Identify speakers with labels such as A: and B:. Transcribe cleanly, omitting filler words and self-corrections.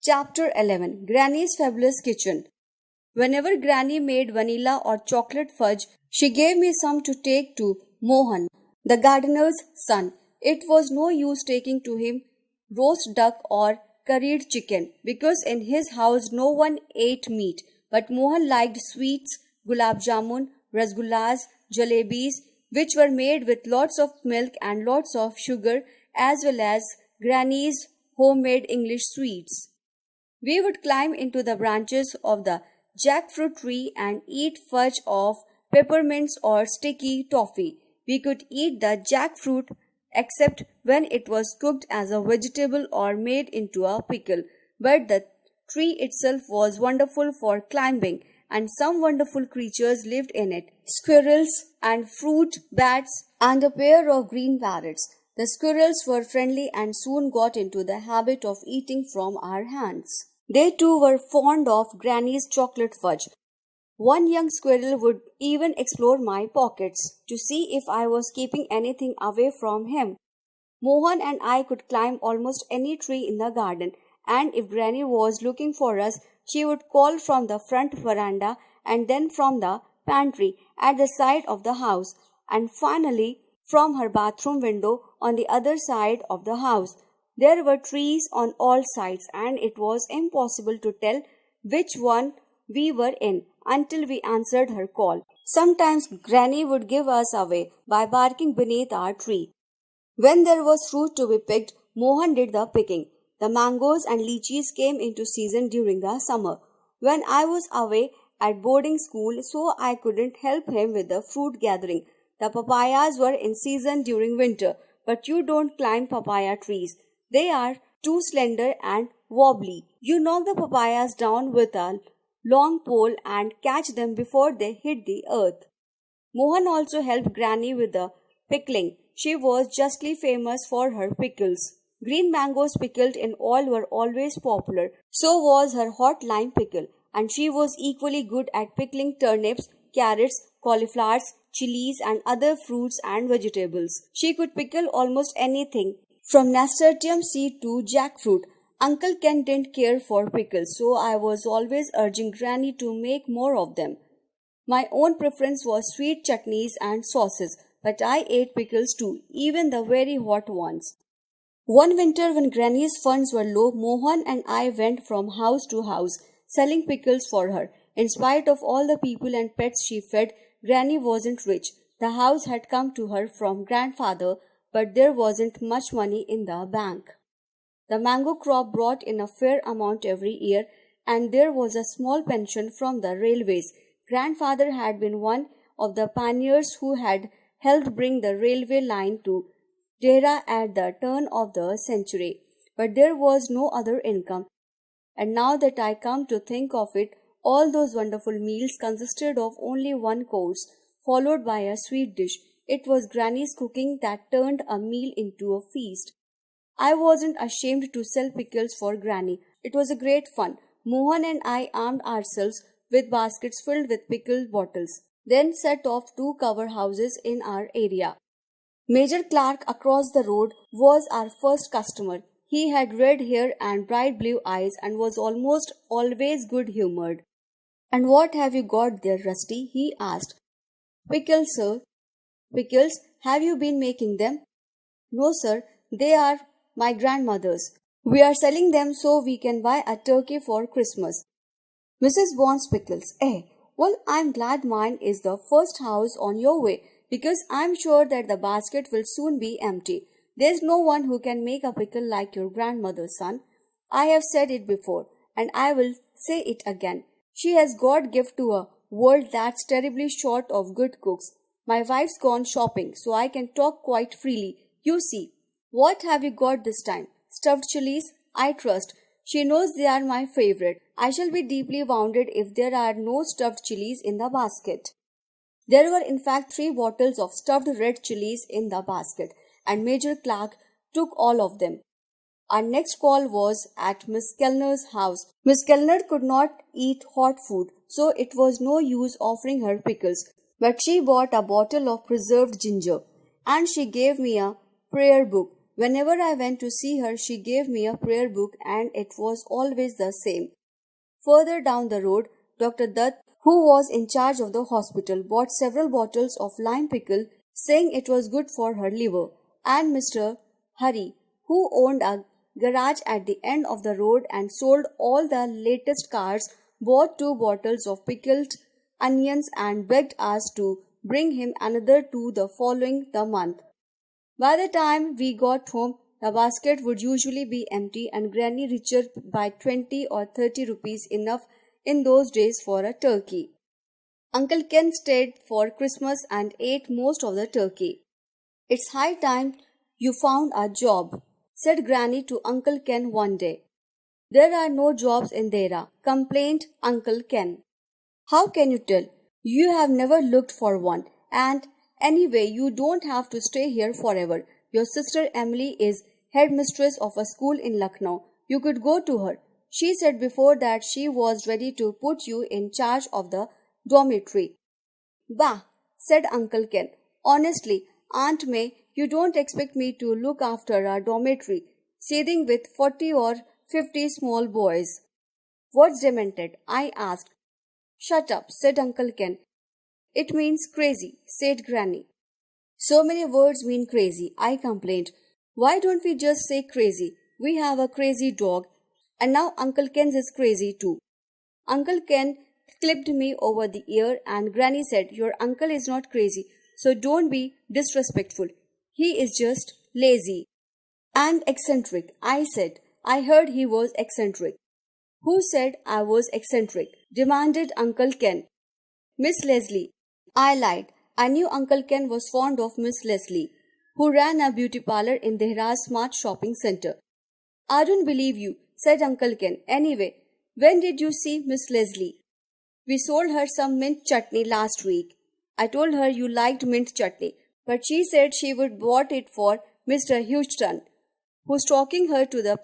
A: Chapter 11 Granny's Fabulous Kitchen. Whenever Granny made vanilla or chocolate fudge, she gave me some to take to Mohan, the gardener's son. It was no use taking to him roast duck or curried chicken, because in his house no one ate meat. But Mohan liked sweets, gulab jamun, rasgullas, jalebis, which were made with lots of milk and lots of sugar, as well as Granny's homemade English sweets. We would climb into the branches of the jackfruit tree and eat fudge of peppermints or sticky toffee. We could eat the jackfruit except when it was cooked as a vegetable or made into a pickle. But the tree itself was wonderful for climbing, and some wonderful creatures lived in it: squirrels and fruit bats and a pair of green parrots. The squirrels were friendly and soon got into the habit of eating from our hands. They too were fond of Granny's chocolate fudge. One young squirrel would even explore my pockets to see if I was keeping anything away from him. Mohan and I could climb almost any tree in the garden, and if Granny was looking for us, she would call from the front veranda and then from the pantry at the side of the house, and finally from her bathroom window on the other side of the house. There were trees on all sides, and it was impossible to tell which one we were in until we answered her call. Sometimes Granny would give us away by barking beneath our tree. When there was fruit to be picked, Mohan did the picking. The mangoes and lychees came into season during the summer, when I was away at boarding school, so I couldn't help him with the fruit gathering. The papayas were in season during winter, but you don't climb papaya trees. They are too slender and wobbly. You knock the papayas down with a long pole and catch them before they hit the earth. Mohan also helped Granny with the pickling. She was justly famous for her pickles. Green mangoes pickled in oil were always popular. So was her hot lime pickle, and she was equally good at pickling turnips, carrots, cauliflowers, chilies, and other fruits and vegetables. She could pickle almost anything, from nasturtium seed to jackfruit. Uncle Ken didn't care for pickles, so I was always urging Granny to make more of them. My own preference was sweet chutneys and sauces, but I ate pickles too, even the very hot ones. One winter, when Granny's funds were low, Mohan and I went from house to house, selling pickles for her. In spite of all the people and pets she fed, Granny wasn't rich. The house had come to her from grandfather, but there wasn't much money in the bank. The mango crop brought in a fair amount every year, and there was a small pension from the railways. Grandfather had been one of the pioneers who had helped bring the railway line to Dehra at the turn of the century, but there was no other income. And now that I come to think of it, all those wonderful meals consisted of only one course, followed by a sweet dish. It was Granny's cooking that turned a meal into a feast. I wasn't ashamed to sell pickles for Granny. It was a great fun. Mohan and I armed ourselves with baskets filled with pickle bottles, then set off to cover houses in our area. Major Clark across the road was our first customer. He had red hair and bright blue eyes and was almost always good-humored. "And what have you got there, Rusty?" he asked. "Pickles, sir." "Pickles? Have you been making them?" "No, sir. They are my grandmother's. We are selling them so we can buy a turkey for Christmas." "Mrs. Bond's pickles, eh? Well, I'm glad mine is the first house on your way, because I'm sure that the basket will soon be empty. There's no one who can make a pickle like your grandmother, son. I have said it before, and I will say it again. She has God gift to a world that's terribly short of good cooks. My wife's gone shopping, so I can talk quite freely. You see." "What have you got this time?" "Stuffed chilies, I trust. She knows they are my favorite. I shall be deeply wounded if there are no stuffed chilies in the basket." There were in fact 3 bottles of stuffed red chilies in the basket, and Major Clark took all of them. Our next call was at Miss Kellner's house. Miss Kellner could not eat hot food, so it was no use offering her pickles, but she bought a bottle of preserved ginger, and she gave me a prayer book. Whenever I went to see her, she gave me a prayer book and it was always the same. Further down the road, Dr. Dutt, who was in charge of the hospital, bought several bottles of lime pickle, saying it was good for her liver, and Mr. Hari, who owned a garage at the end of the road and sold all the latest cars, bought 2 bottles of pickled onions and begged us to bring him another 2 the following the month. By the time we got home, the basket would usually be empty and Granny richer by 20 or 30 rupees, enough in those days for a turkey. Uncle Ken stayed for Christmas and ate most of the turkey. "It's high time you found a job," said Granny to Uncle Ken one day. "There are no jobs in Dera," complained Uncle Ken. "How can you tell? You have never looked for one, and anyway, you don't have to stay here forever. Your sister Emily is headmistress of a school in Lucknow. You could go to her. She said before that she was ready to put you in charge of the dormitory." "Bah," said Uncle Ken. "Honestly, Aunt May, you don't expect me to look after a dormitory, seething with 40 or 50 small boys." "What's demented?" I asked. "Shut up," said Uncle Ken. "It means crazy," said Granny. "So many words mean crazy," I complained. "Why don't we just say crazy? We have a crazy dog, and now Uncle Ken's is crazy too." Uncle Ken clipped me over the ear and Granny said, "Your uncle is not crazy, so don't be disrespectful. He is just lazy." "And eccentric," I said. "I heard he was eccentric." "Who said I was eccentric?" demanded Uncle Ken. "Miss Leslie." I lied. I knew Uncle Ken was fond of Miss Leslie, who ran a beauty parlor in Dehra's smart shopping center. "I don't believe you," said Uncle Ken. "Anyway, when did you see Miss Leslie?" "We sold her some mint chutney last week." "I told her you liked mint chutney, but she said she would bought it for Mr. Houston, who's talking her to the